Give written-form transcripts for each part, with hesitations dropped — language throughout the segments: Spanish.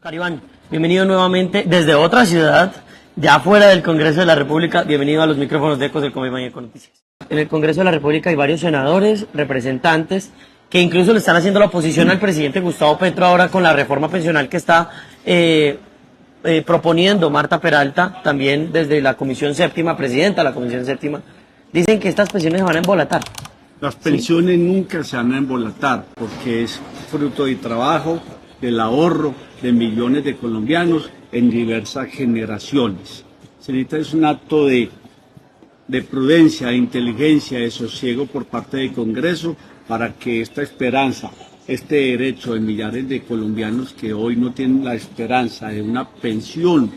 Caribán, bienvenido nuevamente desde otra ciudad, ya fuera del Congreso de la República. Bienvenido a los micrófonos de Ecos del Comemaña con Noticias. En el Congreso de la República hay varios senadores, representantes, que incluso le están haciendo la oposición al presidente Gustavo Petro ahora con la reforma pensional que está proponiendo Marta Peralta, también desde la Comisión Séptima, presidenta de la Comisión Séptima. Dicen que estas pensiones se van a embolatar. Las pensiones nunca se van a embolatar porque es fruto de trabajo, del ahorro de millones de colombianos en diversas generaciones. Se necesita es un acto de prudencia, de inteligencia, de sosiego por parte del Congreso para que esta esperanza, este derecho de millares de colombianos que hoy no tienen la esperanza de una pensión,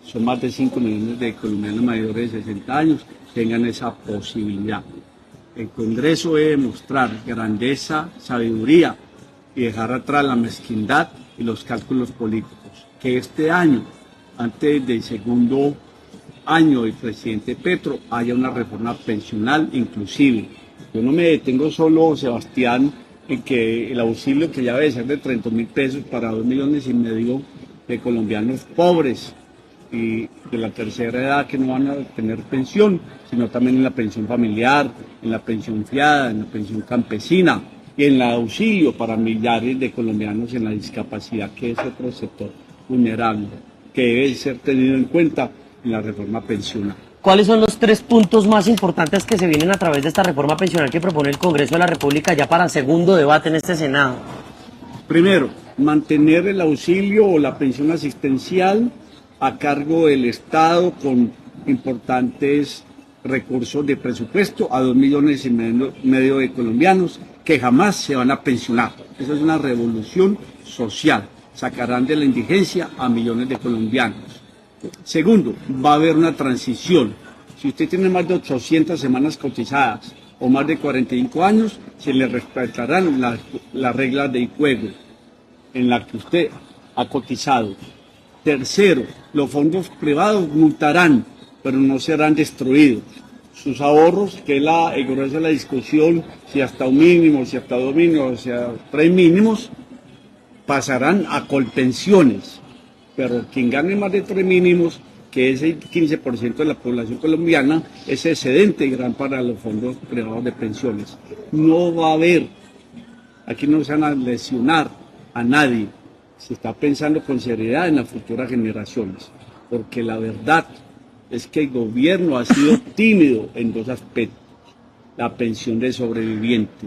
son más de 5 millones de colombianos mayores de 60 años, tengan esa posibilidad. El Congreso debe mostrar grandeza, sabiduría y dejar atrás la mezquindad y los cálculos políticos. Que este año, antes del segundo año del presidente Petro, haya una reforma pensional inclusive. Yo no me detengo solo, Sebastián, en que el auxilio que ya debe ser de 30.000 pesos para 2,5 millones de colombianos pobres y de la tercera edad que no van a tener pensión, sino también en la pensión familiar, en la pensión fiada, en la pensión campesina y en el auxilio para millares de colombianos en la discapacidad, que es otro sector vulnerable, que debe ser tenido en cuenta en la reforma pensional. ¿Cuáles son los 3 puntos más importantes que se vienen a través de esta reforma pensional que propone el Congreso de la República ya para segundo debate en este Senado? Primero, mantener el auxilio o la pensión asistencial a cargo del Estado con importantes recursos de presupuesto a 2,5 millones de colombianos que jamás se van a pensionar. Esa es una revolución social. Sacarán de la indigencia a millones de colombianos. Segundo, va a haber una transición. Si usted tiene más de 800 semanas cotizadas o más de 45 años, se le respetarán las reglas del juego en las que usted ha cotizado. Tercero, los fondos privados mutarán, pero no serán destruidos. Sus ahorros, que es el grueso de la discusión, si hasta un mínimo, si hasta 2 mínimos, si hasta 3 mínimos, pasarán a colpensiones. Pero quien gane más de 3 mínimos, que es el 15% de la población colombiana, es excedente gran para los fondos privados de pensiones. No va a haber, aquí no se van a lesionar a nadie. Se está pensando con seriedad en las futuras generaciones, porque la verdad es que el gobierno ha sido tímido en 2 aspectos. La pensión de sobreviviente.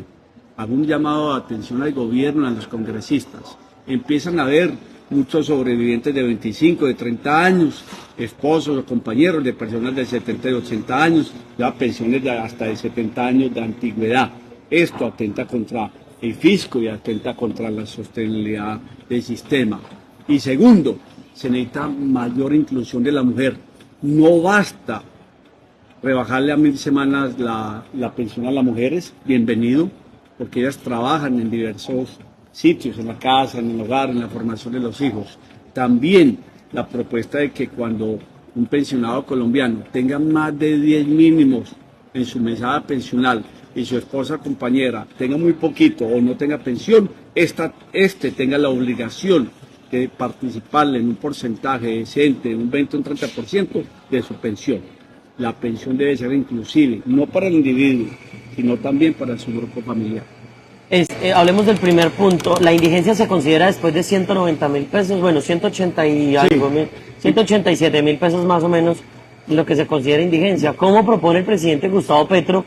Hago un llamado de atención al gobierno, a los congresistas. Empiezan a haber muchos sobrevivientes de 25, de 30 años, esposos o compañeros de personas de 70 y 80 años, ya pensiones hasta de 70 años de antigüedad. Esto atenta contra el fisco y atenta contra la sostenibilidad del sistema. Y segundo, se necesita mayor inclusión de la mujer. No basta rebajarle a 1.000 semanas la pensión a las mujeres, bienvenido, porque ellas trabajan en diversos sitios, en la casa, en el hogar, en la formación de los hijos. También la propuesta de que cuando un pensionado colombiano tenga más de 10 mínimos en su mesada pensional y su esposa compañera tenga muy poquito o no tenga pensión, este tenga la obligación de participar en un porcentaje decente, un 20 o un 30% de su pensión. La pensión debe ser inclusive, no para el individuo, sino también para su grupo familiar. Hablemos del primer punto. La indigencia se considera después de 190.000 pesos, bueno, 180 y algo, sí. 187.000 pesos más o menos, lo que se considera indigencia. ¿Cómo propone el presidente Gustavo Petro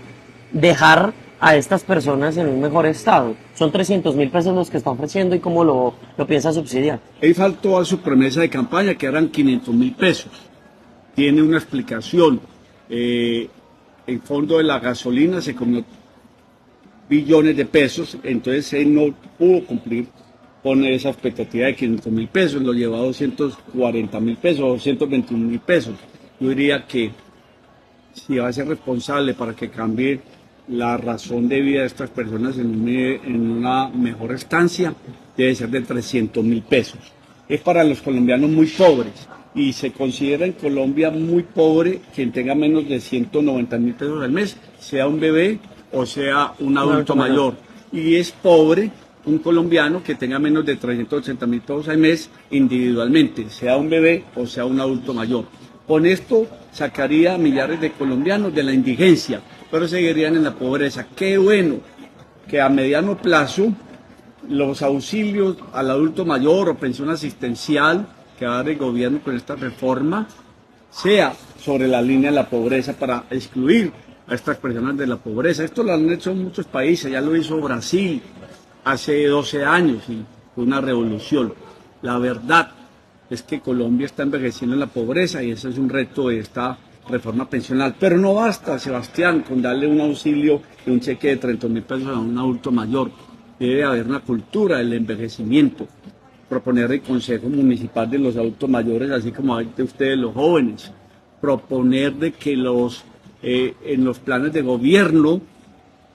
dejar a estas personas en un mejor estado? Son 300.000 pesos los que está ofreciendo y cómo lo piensa subsidiar. Él faltó a su promesa de campaña que eran 500.000 pesos. Tiene una explicación. El fondo de la gasolina se comió billones de pesos, entonces él no pudo cumplir con esa expectativa de 500.000 pesos, lo llevó a 240.000 pesos, 221.000 pesos. Yo diría que si va a ser responsable para que cambie la razón de vida de estas personas en una mejor estancia, debe ser de 300.000 pesos. Es para los colombianos muy pobres y se considera en Colombia muy pobre quien tenga menos de 190.000 pesos al mes, sea un bebé o sea un adulto mayor. Y es pobre un colombiano que tenga menos de 380.000 pesos al mes individualmente, sea un bebé o sea un adulto mayor. Con esto sacaría a millares de colombianos de la indigencia, pero seguirían en la pobreza. Qué bueno que a mediano plazo los auxilios al adulto mayor o pensión asistencial que va a dar el gobierno con esta reforma sea sobre la línea de la pobreza para excluir a estas personas de la pobreza. Esto lo han hecho muchos países, ya lo hizo Brasil hace 12 años y fue una revolución. La verdad es que Colombia está envejeciendo en la pobreza y ese es un reto de esta reforma pensional. Pero no basta, Sebastián, con darle un auxilio de un cheque de 30.000 pesos a un adulto mayor. Debe haber una cultura del envejecimiento. Proponer el Consejo Municipal de los Adultos Mayores, así como hay de ustedes los jóvenes. Proponer de que en los planes de gobierno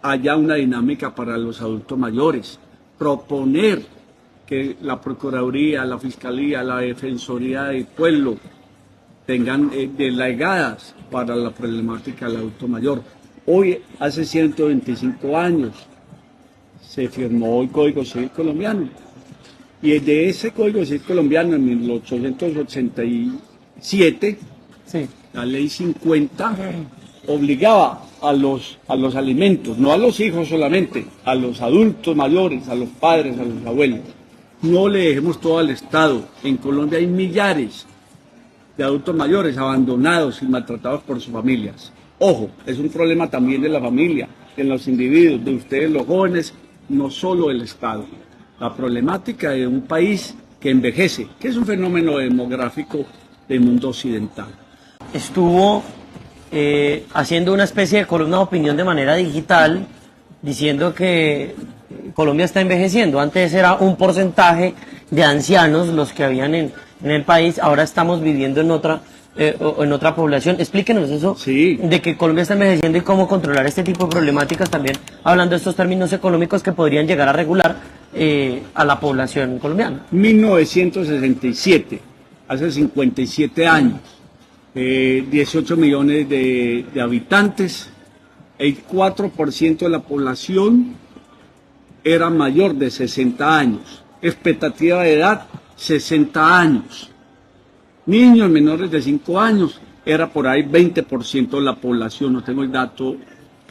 haya una dinámica para los adultos mayores. Proponer que la Procuraduría, la Fiscalía, la Defensoría del Pueblo tengan delegadas para la problemática del adulto mayor. Hoy, hace 125 años, se firmó el Código Civil colombiano. Y de ese Código Civil colombiano, en 1887, Sí. la Ley 50 obligaba a los alimentos, no a los hijos solamente, a los adultos mayores, a los padres, a los abuelos. No le dejemos todo al Estado. En Colombia hay millares de adultos mayores abandonados y maltratados por sus familias. Ojo, es un problema también de la familia, de los individuos, de ustedes los jóvenes, no solo del Estado. La problemática de un país que envejece, que es un fenómeno demográfico del mundo occidental. Estuvo haciendo una especie de columna de opinión de manera digital, diciendo que Colombia está envejeciendo. Antes era un porcentaje de ancianos los que habían en el país, ahora estamos viviendo en otra población. Explíquenos eso, Sí. de que Colombia está envejeciendo y cómo controlar este tipo de problemáticas, también hablando de estos términos económicos que podrían llegar a regular a la población colombiana. 1967, hace 57 años, 18 millones de habitantes, el 4% de la población era mayor de 60 años, expectativa de edad 60 años, niños menores de 5 años, era por ahí 20% de la población, no tengo el dato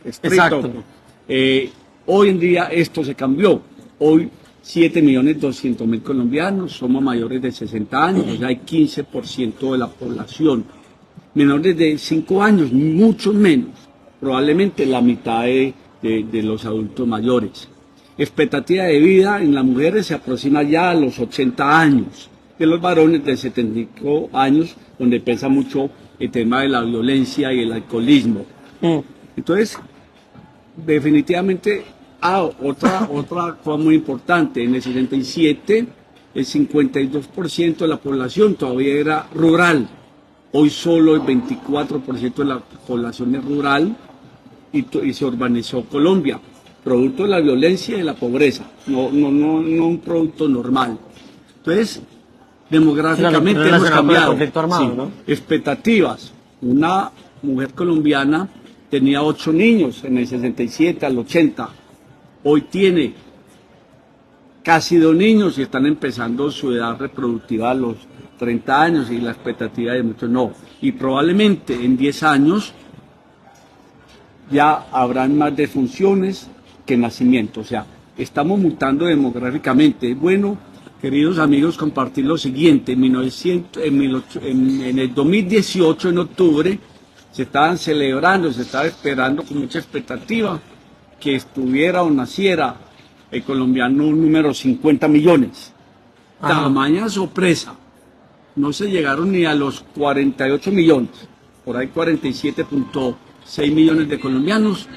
estricto. Exacto. Hoy en día esto se cambió, hoy 7.200.000 colombianos somos mayores de 60 años, o sea, hay 15% de la población. Menores de 5 años, mucho menos, probablemente la mitad de los adultos mayores. Expectativa de vida en las mujeres se aproxima ya a los 80 años, de los varones de 75 años, donde pesa mucho el tema de la violencia y el alcoholismo. Entonces, definitivamente, otra cosa muy importante, en el 67 el 52% de la población todavía era rural. Hoy solo el 24% de la población es rural y se urbanizó Colombia, producto de la violencia y de la pobreza, no un producto normal. Entonces, demográficamente hemos cambiado. Armado, Sí. ¿no? Expectativas. Una mujer colombiana tenía 8 niños en el 67 al 80. Hoy tiene casi 2 niños y están empezando su edad reproductiva a los 30 años y la expectativa de muchos no. Y probablemente en 10 años ya habrán más defunciones que nacimientos. O sea, estamos mutando demográficamente. Es bueno, queridos amigos, compartir lo siguiente. En el 2018, en octubre, se estaban celebrando, se estaba esperando con mucha expectativa que estuviera o naciera el colombiano número 50 millones. Ajá. Tamaña sorpresa. No se llegaron ni a los 48 millones, por ahí 47.6 millones de colombianos,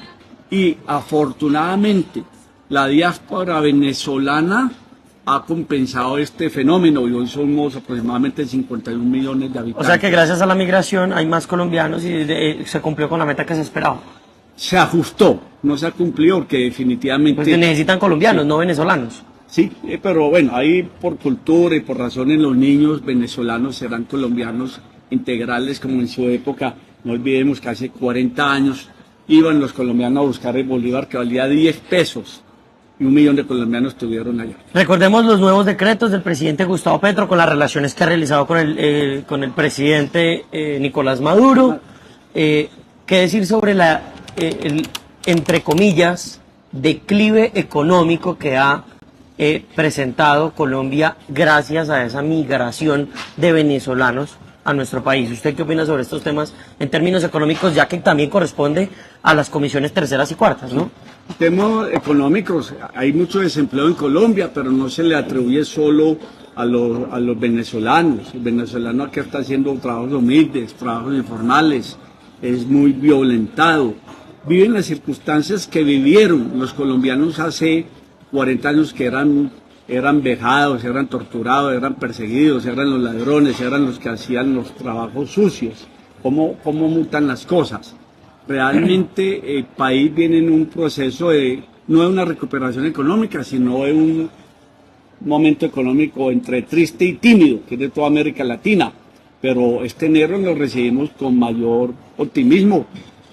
y afortunadamente la diáspora venezolana ha compensado este fenómeno y hoy somos aproximadamente 51 millones de habitantes. O sea que gracias a la migración hay más colombianos y se cumplió con la meta que se esperaba. Se ajustó, no se ha cumplido porque definitivamente... Pues necesitan colombianos, no venezolanos. Sí, pero bueno, ahí por cultura y por razones los niños venezolanos serán colombianos integrales como en su época. No olvidemos que hace 40 años iban los colombianos a buscar el bolívar que valía 10 pesos y 1 millón de colombianos estuvieron allá. Recordemos los nuevos decretos del presidente Gustavo Petro con las relaciones que ha realizado con el presidente Nicolás Maduro. ¿Qué decir sobre el, entre comillas, declive económico que ha presentado Colombia gracias a esa migración de venezolanos a nuestro país? ¿Usted qué opina sobre estos temas en términos económicos, ya que también corresponde a las comisiones terceras y cuartas, ¿no? Temas económicos, hay mucho desempleo en Colombia, pero no se le atribuye solo a los venezolanos. El venezolano aquí está haciendo trabajos humildes, trabajos informales, es muy violentado. Viven las circunstancias que vivieron los colombianos hace 40 años, que eran vejados, eran torturados, eran perseguidos, eran los ladrones, eran los que hacían los trabajos sucios. ¿Cómo mutan las cosas? Realmente el país viene en un proceso no de una recuperación económica, sino de un momento económico entre triste y tímido, que es de toda América Latina. Pero este enero lo recibimos con mayor optimismo.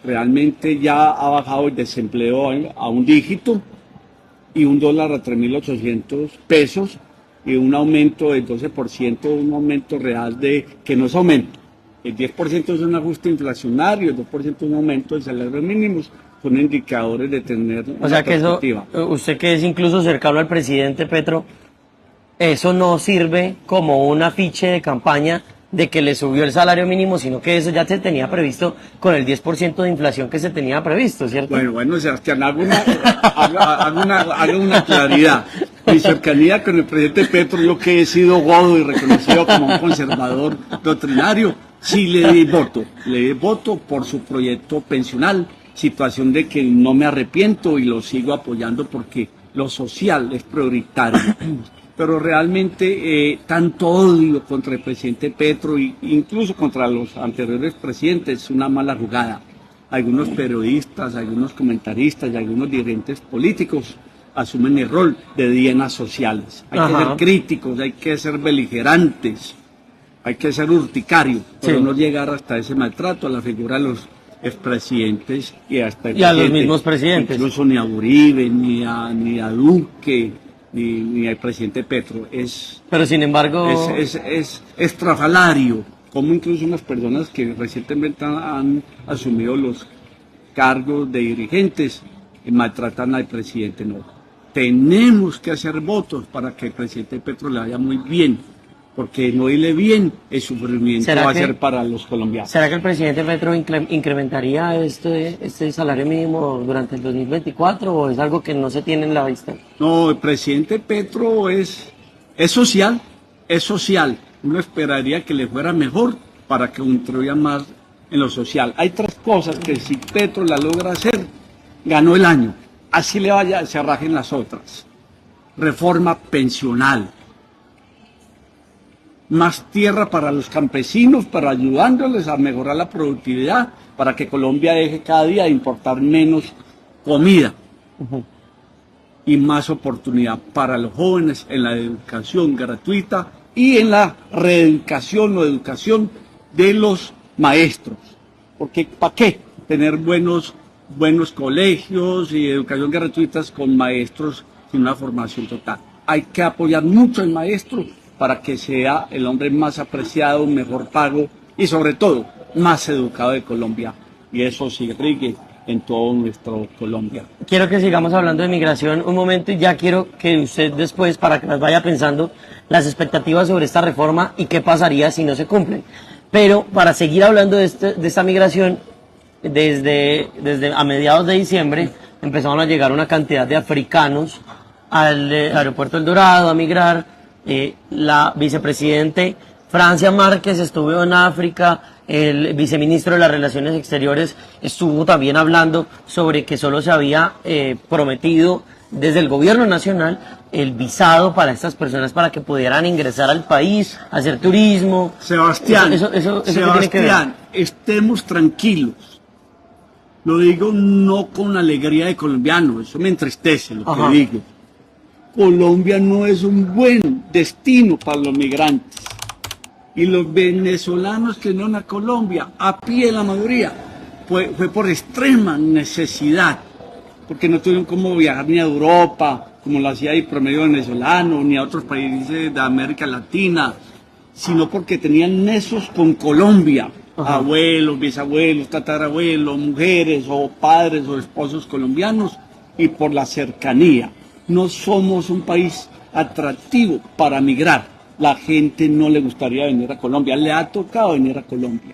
Realmente ya ha bajado el desempleo a un dígito y $1 a 3.800 pesos y un aumento del 12%, un aumento real que no es aumento. El 10% es un ajuste inflacionario, el 2% es un aumento del salario mínimo, son indicadores de tener una perspectiva. Que eso, usted que es incluso cercano al presidente Petro, eso no sirve como un afiche de campaña de que le subió el salario mínimo, sino que eso ya se tenía previsto con el 10% de inflación que se tenía previsto, ¿cierto? Bueno, Sebastián, hago una claridad. Mi cercanía con el presidente Petro, yo que he sido godo y reconocido como un conservador doctrinario, sí le di voto por su proyecto pensional, situación de que no me arrepiento y lo sigo apoyando porque lo social es prioritario. Pero realmente tanto odio contra el presidente Petro e incluso contra los anteriores presidentes es una mala jugada. Algunos periodistas, algunos comentaristas y algunos dirigentes políticos asumen el rol de dienas sociales. Hay que ser críticos, hay que ser beligerantes, hay que ser urticarios, pero no llegar hasta ese maltrato a la figura de los expresidentes y hasta a los mismos presidentes. Incluso ni a Uribe, ni a Duque, ni al presidente Petro. Pero sin embargo es estrafalario, como incluso unas personas que recientemente han asumido los cargos de dirigentes maltratan al presidente. No, tenemos que hacer votos para que el presidente Petro le vaya muy bien, porque no irle bien, el sufrimiento va a ser para los colombianos. ¿Será que el presidente Petro incrementaría este salario mínimo durante el 2024 o es algo que no se tiene en la vista? No, el presidente Petro es social, es social. Uno esperaría que le fuera mejor para que contribuya más en lo social. Hay 3 cosas que si Petro la logra hacer, ganó el año. Así le vaya, se arrajen las otras. Reforma pensional. Más tierra para los campesinos, para ayudándoles a mejorar la productividad, para que Colombia deje cada día de importar menos comida. Y más oportunidad para los jóvenes en la educación gratuita y en la reeducación o educación de los maestros. Porque ¿para qué tener buenos colegios y educación gratuitas con maestros sin una formación total? Hay que apoyar mucho al maestro para que sea el hombre más apreciado, mejor pago y sobre todo más educado de Colombia. Y eso se irrigue en todo nuestro Colombia. Quiero que sigamos hablando de migración un momento y ya quiero que usted después, para que nos vaya pensando las expectativas sobre esta reforma y qué pasaría si no se cumplen. Pero para seguir hablando de esta migración, desde a mediados de diciembre empezaron a llegar una cantidad de africanos al aeropuerto El Dorado a migrar. La vicepresidente Francia Márquez estuvo en África, el viceministro de las Relaciones Exteriores estuvo también hablando sobre que solo se había prometido desde el gobierno nacional el visado para estas personas para que pudieran ingresar al país, hacer turismo. Sebastián, Sebastián, estemos tranquilos. Lo digo no con alegría de colombiano, eso me entristece lo que digo. Colombia no es un buen destino para los migrantes. Y los venezolanos que no a Colombia, a pie la mayoría, fue por extrema necesidad, porque no tuvieron cómo viajar ni a Europa, como lo hacía el promedio venezolano, ni a otros países de América Latina, sino porque tenían nexos con Colombia, Ajá. abuelos, bisabuelos, tatarabuelos, mujeres o padres o esposos colombianos, y por la cercanía. No somos un país atractivo para migrar. La gente no le gustaría venir a Colombia, le ha tocado venir a Colombia.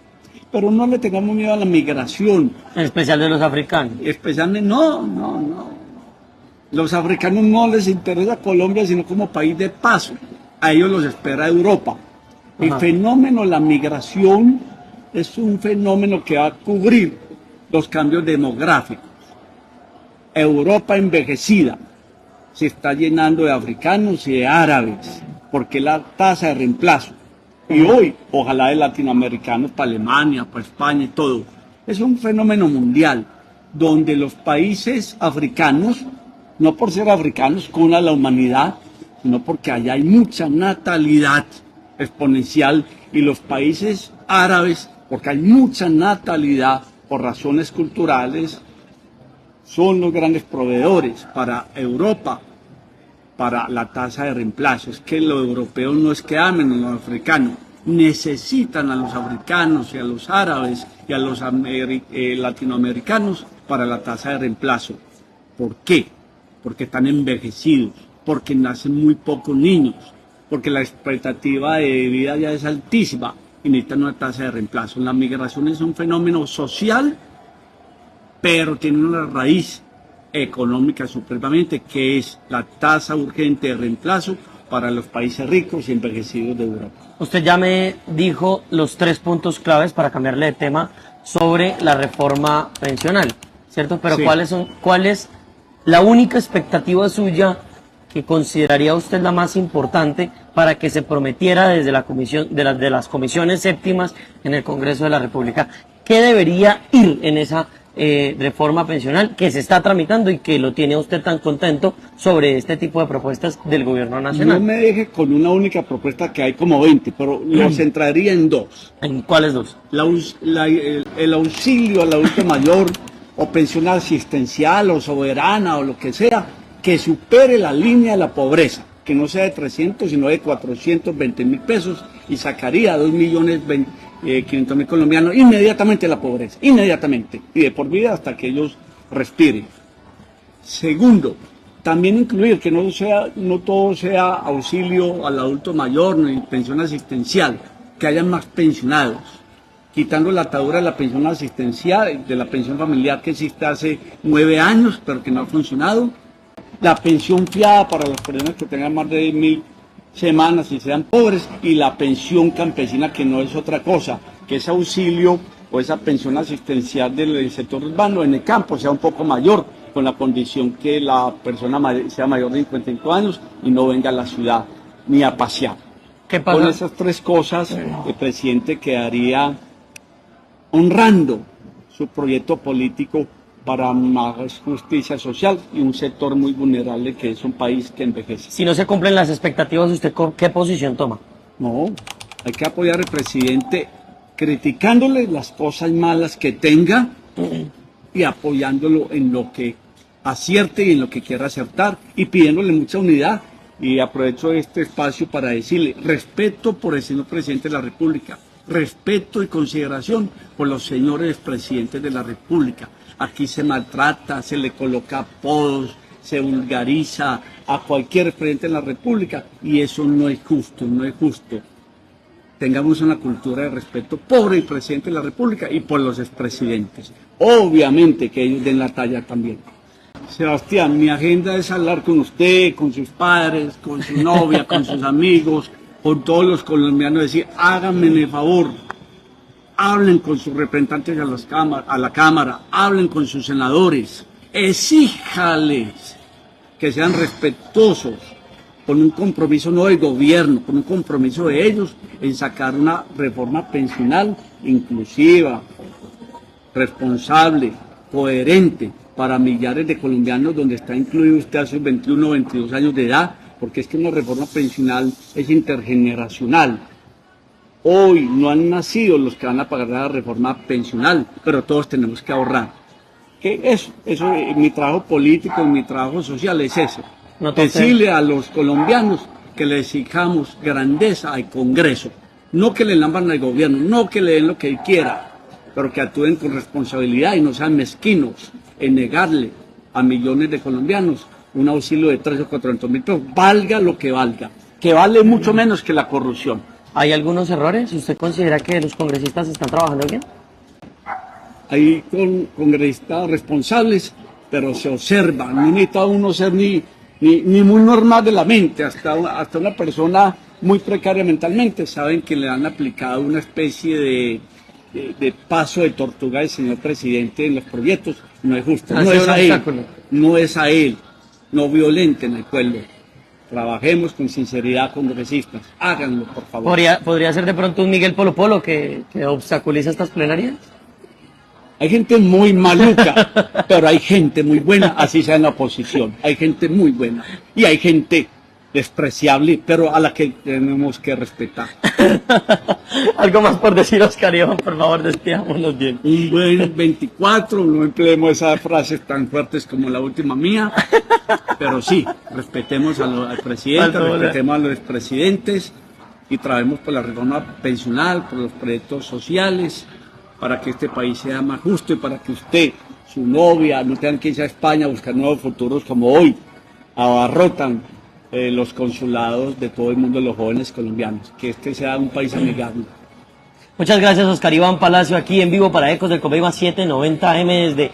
Pero no le tengamos miedo a la migración. En especial de los africanos. Especialmente, no. Los africanos no les interesa Colombia sino como país de paso. A ellos los espera Europa. El Ajá. fenómeno, la migración, es un fenómeno que va a cubrir los cambios demográficos. Europa envejecida se está llenando de africanos y de árabes, porque la tasa de reemplazo. Y hoy, ojalá de latinoamericanos para Alemania, para España y todo. Es un fenómeno mundial, donde los países africanos, no por ser africanos, con a la humanidad, sino porque allá hay mucha natalidad exponencial, y los países árabes, porque hay mucha natalidad por razones culturales, son los grandes proveedores para Europa, para la tasa de reemplazo. Es que los europeos no es que amen a los africanos, necesitan a los africanos y a los árabes y a los latinoamericanos para la tasa de reemplazo. ¿Por qué? Porque están envejecidos, porque nacen muy pocos niños, porque la expectativa de vida ya es altísima y necesitan una tasa de reemplazo. La migración es un fenómeno social, pero tiene una raíz económica supremamente, que es la tasa urgente de reemplazo para los países ricos y envejecidos de Europa. Usted ya me dijo los 3 puntos claves para cambiarle de tema sobre la reforma pensional, ¿cierto? Pero Sí. ¿cuál es la única expectativa suya que consideraría usted la más importante para que se prometiera desde la comisión de las comisiones séptimas en el Congreso de la República? ¿Qué debería ir en esa reforma pensional que se está tramitando y que lo tiene usted tan contento sobre este tipo de propuestas del gobierno nacional? No me deje con una única propuesta, que hay como 20, pero lo centraría en dos. ¿En cuáles dos? El auxilio al adulto mayor, o pensión asistencial o soberana o lo que sea, que supere la línea de la pobreza, que no sea de 300 sino de 420.000 pesos, y sacaría a 2.500.000 colombianos inmediatamente de la pobreza, inmediatamente, y de por vida hasta que ellos respiren. Segundo, también incluir que no todo sea auxilio al adulto mayor ni pensión asistencial, que haya más pensionados, quitando la atadura de la pensión asistencial, de la pensión familiar que existe hace 9 años, pero que no ha funcionado, la pensión fiada para las personas que tengan más de 1.000 semanas y sean pobres, y la pensión campesina, que no es otra cosa, que ese auxilio o esa pensión asistencial del sector urbano en el campo sea un poco mayor, con la condición que la persona sea mayor de 55 años y no venga a la ciudad ni a pasear. ¿Qué pasa? Con esas 3 cosas, el presidente quedaría honrando su proyecto político para más justicia social y un sector muy vulnerable, que es un país que envejece. Si no se cumplen las expectativas, ¿usted qué posición toma? No, hay que apoyar al presidente criticándole las cosas malas que tenga y apoyándolo en lo que acierte y en lo que quiera acertar, y pidiéndole mucha unidad. Y aprovecho este espacio para decirle respeto por el señor presidente de la República, respeto y consideración por los señores presidentes de la República. Aquí se maltrata, se le coloca apodos, se vulgariza a cualquier presidente de la República, y eso no es justo, no es justo. Tengamos una cultura de respeto por el presidente de la República y por los expresidentes. Obviamente que ellos den la talla también. Sebastián, mi agenda es hablar con usted, con sus padres, con su novia, con sus amigos, con todos los colombianos, decir, háganme el favor, hablen con sus representantes a la Cámara, hablen con sus senadores, exíjales que sean respetuosos, con un compromiso no del gobierno, con un compromiso de ellos en sacar una reforma pensional inclusiva, responsable, coherente, para millares de colombianos, donde está incluido usted a sus 21 o 22 años de edad, porque es que una reforma pensional es intergeneracional. Hoy no han nacido los que van a pagar la reforma pensional, pero todos tenemos que ahorrar. Que eso, mi trabajo político, mi trabajo social es eso, No te Decirle a los colombianos que le exijamos grandeza al Congreso, no que le lamban al gobierno, no que le den lo que él quiera, pero que actúen con responsabilidad y no sean mezquinos en negarle a millones de colombianos un auxilio de 300 o 400 mil pesos, valga lo que valga, que vale mucho menos que la corrupción. ¿Hay algunos errores? ¿Usted considera que los congresistas están trabajando bien? Hay congresistas responsables, pero se observa, no necesita uno ser ni muy normal de la mente, hasta una persona muy precaria mentalmente, saben que le han aplicado una especie de paso de tortuga al señor presidente en los proyectos. No es justo, no es a él, no es a él, no violenten al pueblo. Trabajemos con sinceridad, congresistas, háganlo, por favor. ¿Podría ser de pronto un Miguel Polo Polo que obstaculiza estas plenarias? Hay gente muy maluca, pero hay gente muy buena, así sea en la oposición. Hay gente muy buena y hay gente despreciable, pero a la que tenemos que respetar. Algo más por decir, Oscar Iván, por favor, despidámonos bien. Un buen 24, no empleemos esas frases tan fuertes como la última mía, pero sí, respetemos al presidente, respetemos a los expresidentes y trabajemos por la reforma pensional, por los proyectos sociales, para que este país sea más justo y para que usted, su novia, no tengan que irse a España a buscar nuevos futuros como hoy abarrotan los consulados de todo el mundo, los jóvenes colombianos. Que este sea un país amigable. Muchas gracias, Oscar Iván Palacio, aquí en vivo para Ecos del Conveima 790M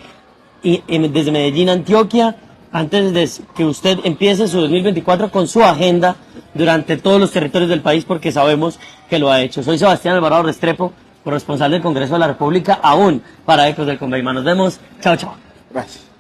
desde Medellín, Antioquia. Antes de que usted empiece su 2024 con su agenda durante todos los territorios del país, porque sabemos que lo ha hecho. Soy Sebastián Alvarado Restrepo, corresponsal del Congreso de la República, aún para Ecos del Conveima. Nos vemos. Chao, chao. Gracias.